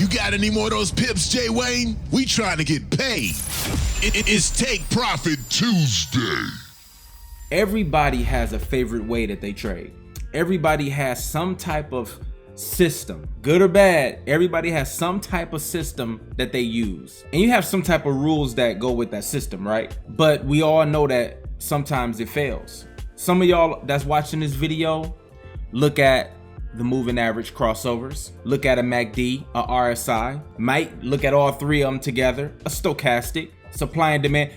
You got any more of those pips, Jay Wayne? We trying to get paid. It's Take Profit Tuesday. Everybody has a favorite way that they trade. Everybody has some type of system, good or bad. Everybody has some type of system that they use, and you have some type of rules that go with that system, right? But we all know that sometimes it fails. Some of y'all that's watching this video, look at the moving average crossovers, look at a MACD, a RSI, might look at all three of them together, a stochastic, supply and demand,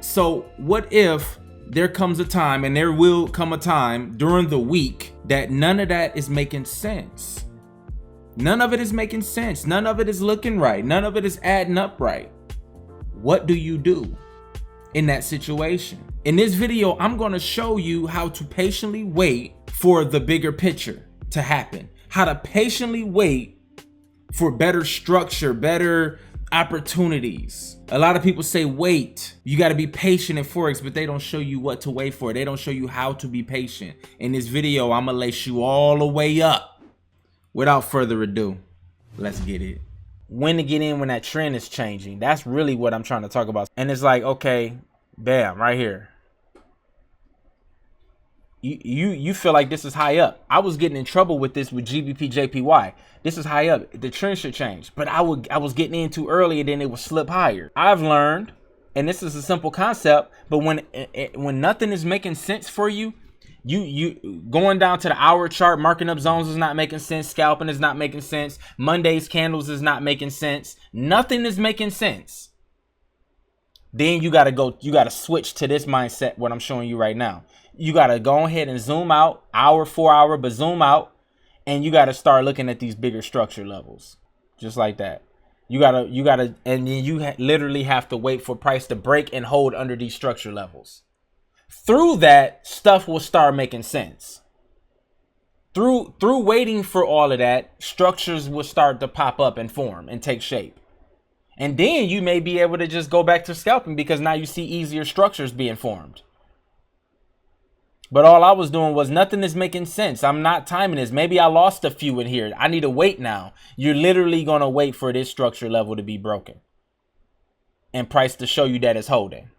so what if there comes a time, and there will come a time during the week, that none of that is making sense? None of it is making sense. None of it is looking right. None of it is adding up right. What do you do in that situation? In this video, I'm going to show you how to patiently wait for the bigger picture to happen. How to patiently wait for better structure, better opportunities. A lot of people say wait. You got to be patient in forex, but they don't show you what to wait for. They don't show you how to be patient. In this video, I'm gonna lace you all the way up. Without further ado, let's get it. When to get in when that trend is changing. That's really what I'm trying to talk about. And it's like, okay, bam, right here. You feel like this is high up. I was getting in trouble with this with GBP JPY. This is high up. The trend should change. But I was getting in too early, and then it would slip higher. I've learned, and this is a simple concept, but when nothing is making sense for you, you going down to the hour chart, marking up zones is not making sense. Scalping is not making sense. Monday's candles is not making sense. Nothing is making sense. Then you got to switch to this mindset, what I'm showing you right now. You got to go ahead and zoom out, hour, 4 hour, but zoom out, and you got to start looking at these bigger structure levels, just like that. You got to, and then you literally have to wait for price to break and hold under these structure levels. Through that, stuff will start making sense. Through waiting for all of that, structures will start to pop up and form and take shape. And then you may be able to just go back to scalping because now you see easier structures being formed. But all I was doing was nothing is making sense. I'm not timing this. Maybe I lost a few in here. I need to wait now. You're literally going to wait for this structure level to be broken and price to show you that it's holding.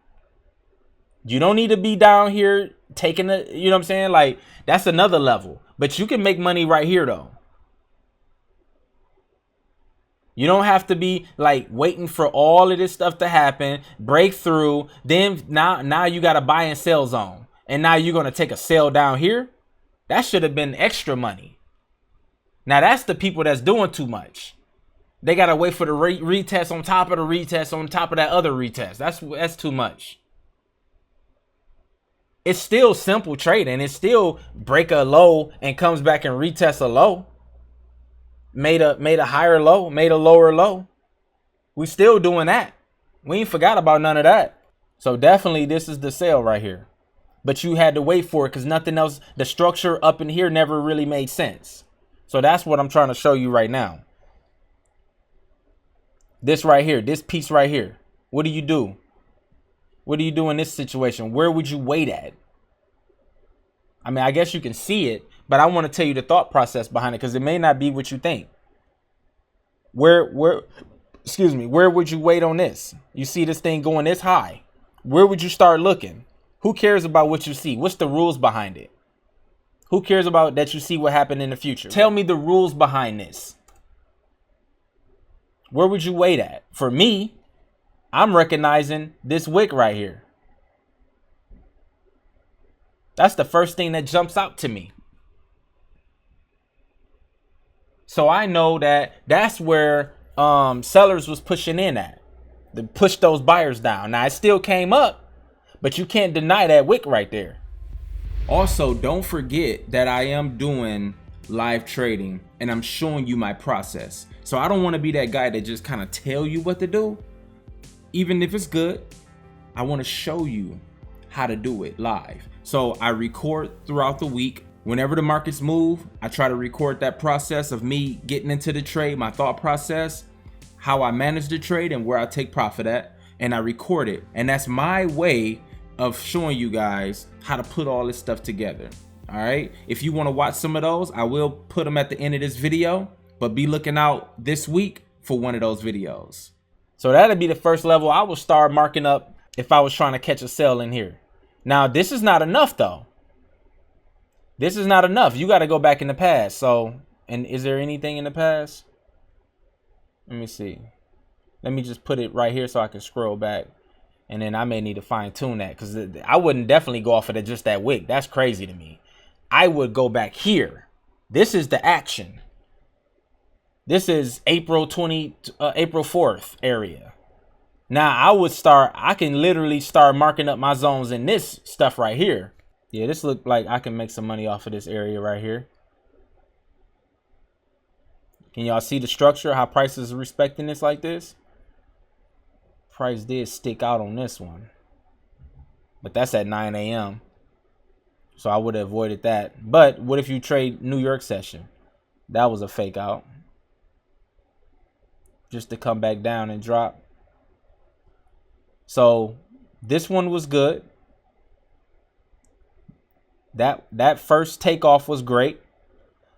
You don't need to be down here taking the, you know what I'm saying? Like, that's another level. But you can make money right here, though. You don't have to be like waiting for all of this stuff to happen, break through. Then now you got a buy and sell zone. And now you're going to take a sell down here. That should have been extra money. Now that's the people that's doing too much. They got to wait for the retest on top of the retest on top of that other retest. That's too much. It's still simple trading. It's still break a low and comes back and retest a low. Made a higher low, made a lower low. We still doing that. We ain't forgot about none of that. So definitely this is the sell right here. But you had to wait for it because nothing else, the structure up in here never really made sense. So that's what I'm trying to show you right now. This right here, this piece right here. What do you do? What do you do in this situation? Where would you wait at? I mean, I guess you can see it, but I want to tell you the thought process behind it because it may not be what you think. Where would you wait on this? You see this thing going this high. Where would you start looking? Who cares about what you see? What's the rules behind it? Who cares about that you see what happened in the future? Tell me the rules behind this. Where would you wait at? For me, I'm recognizing this wick right here. That's the first thing that jumps out to me. So I know that that's where sellers was pushing in at. To push those buyers down. Now it still came up. But you can't deny that wick right there. Also, don't forget that I am doing live trading and I'm showing you my process. So I don't want to be that guy that just kind of tell you what to do. Even if it's good, I want to show you how to do it live. So I record throughout the week. Whenever the markets move, I try to record that process of me getting into the trade, my thought process, how I manage the trade and where I take profit at. And I record it. And that's my way of showing you guys how to put all this stuff together. All right, if you want to watch some of those, I will put them at the end of this video, but be looking out this week for one of those videos. So that'd be the first level I would start marking up if I was trying to catch a sell in here. Now, this is not enough though. This is not enough. You got to go back in the past. So, and is there anything in the past? Let me see. Let me just put it right here so I can scroll back. And then I may need to fine tune that, because I wouldn't definitely go off of just that wick. That's crazy to me. I would go back here. This is the action. This is April 4th area. Now I can literally start marking up my zones in this stuff right here. Yeah, this look like I can make some money off of this area right here. Can y'all see the structure? How prices are respecting this like this? Price did stick out on this one, but that's at 9 a.m. So I would have avoided that. But what if you trade New York session? That was a fake out. Just to come back down and drop. So this one was good. That first takeoff was great.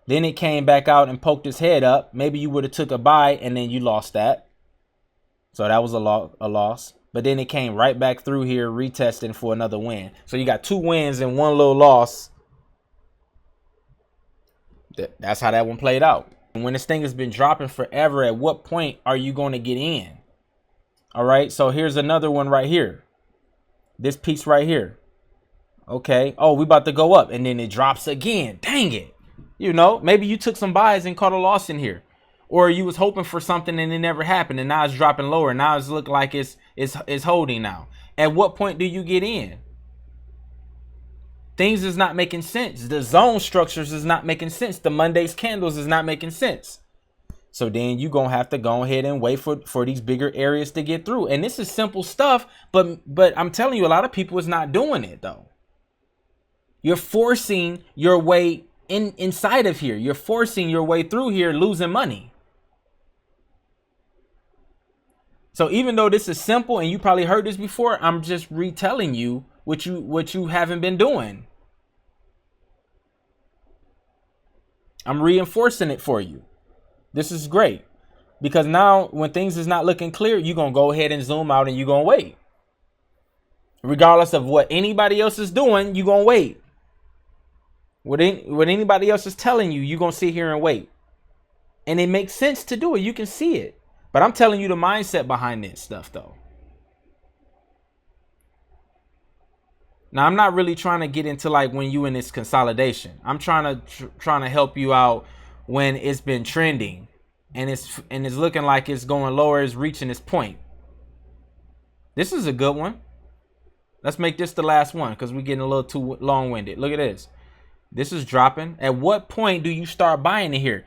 Then it came back out and poked its head up. Maybe you would have took a buy and then you lost that. So that was a loss. But then it came right back through here, retesting for another win. So you got 2 wins and 1 little loss. That's how that one played out. And when this thing has been dropping forever, at what point are you going to get in? All right, so here's another one right here. This piece right here. Okay. Oh, we about to go up. And then it drops again. Dang it. You know, maybe you took some buys and caught a loss in here. Or you was hoping for something and it never happened, and now it's dropping lower. Now it's looking like it's holding now. At what point do you get in? Things is not making sense. The zone structures is not making sense. The Monday's candles is not making sense. So then you gonna have to go ahead and wait for these bigger areas to get through. And this is simple stuff, but I'm telling you, a lot of people is not doing it though. You're forcing your way inside of here. You're forcing your way through here, losing money. So even though this is simple and you probably heard this before, I'm just retelling you what you haven't been doing. I'm reinforcing it for you. This is great, because now when things is not looking clear, you're going to go ahead and zoom out and you're going to wait. Regardless of what anybody else is doing, you're going to wait. What anybody else is telling you, you're going to sit here and wait. And it makes sense to do it. You can see it. But I'm telling you the mindset behind this stuff, though. Now, I'm not really trying to get into like when you in this consolidation. I'm trying to help you out when it's been trending and it's looking like it's going lower, it's reaching its point. This is a good one. Let's make this the last one because we're getting a little too long-winded. Look at this. This is dropping. At what point do you start buying it here?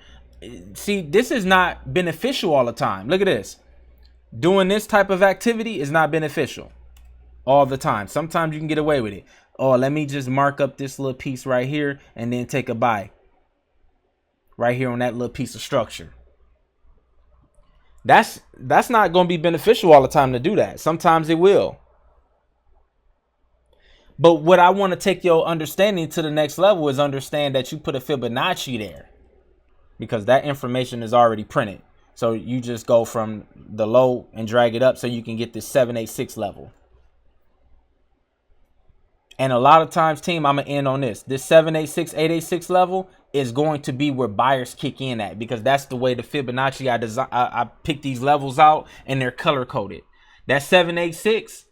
See, this is not beneficial all the time. Look at this. Doing this type of activity is not beneficial all the time. Sometimes you can get away with it. Oh, let me just mark up this little piece right here and then take a buy right here on that little piece of structure. That's not going to be beneficial all the time to do that. Sometimes it will. But what I want to take your understanding to the next level is understand that you put a Fibonacci there, because that information is already printed. So you just go from the low and drag it up so you can get this 786 level. And a lot of times, team, I'm going to end on this. This 786, 886 level is going to be where buyers kick in at, because that's the way the Fibonacci I pick these levels out, and they're color coded. That 786,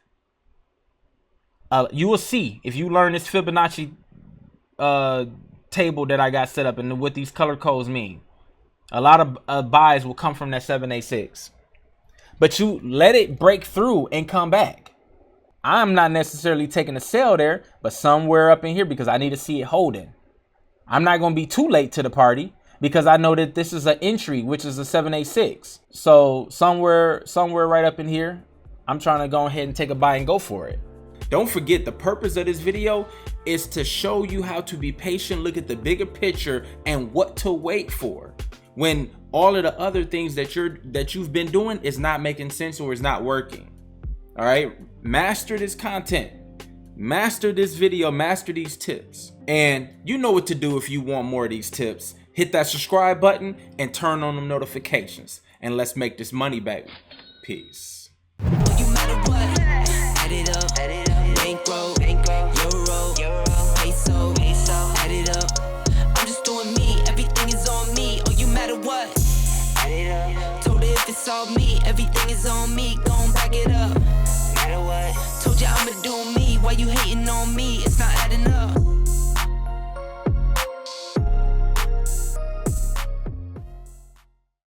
you will see if you learn this Fibonacci table that I got set up and what these color codes mean. A lot of buys will come from that 786, but you let it break through and come back. I'm not necessarily taking a sell there, but somewhere up in here, because I need to see it holding. I'm not going to be too late to the party because I know that this is an entry, which is a 786. So somewhere right up in here, I'm trying to go ahead and take a buy and go for it. Don't forget, the purpose of this video is to show you how to be patient, look at the bigger picture, and what to wait for when all of the other things that you've been doing is not making sense or is not working. All right, master this content, master this video, master these tips, and you know what to do if you want more of these tips. hit that subscribe button and turn on them notifications. And let's make this money, baby. Peace. You matter what, add it up, bankroll, euro, peso, add it up. I'm just doing me, everything is on me. Oh, you matter what, add it up. Told her if it's all me, everything is on me. Gon' back it up. Matter what, told you I'ma do me. Why you hating on me? It's not adding up.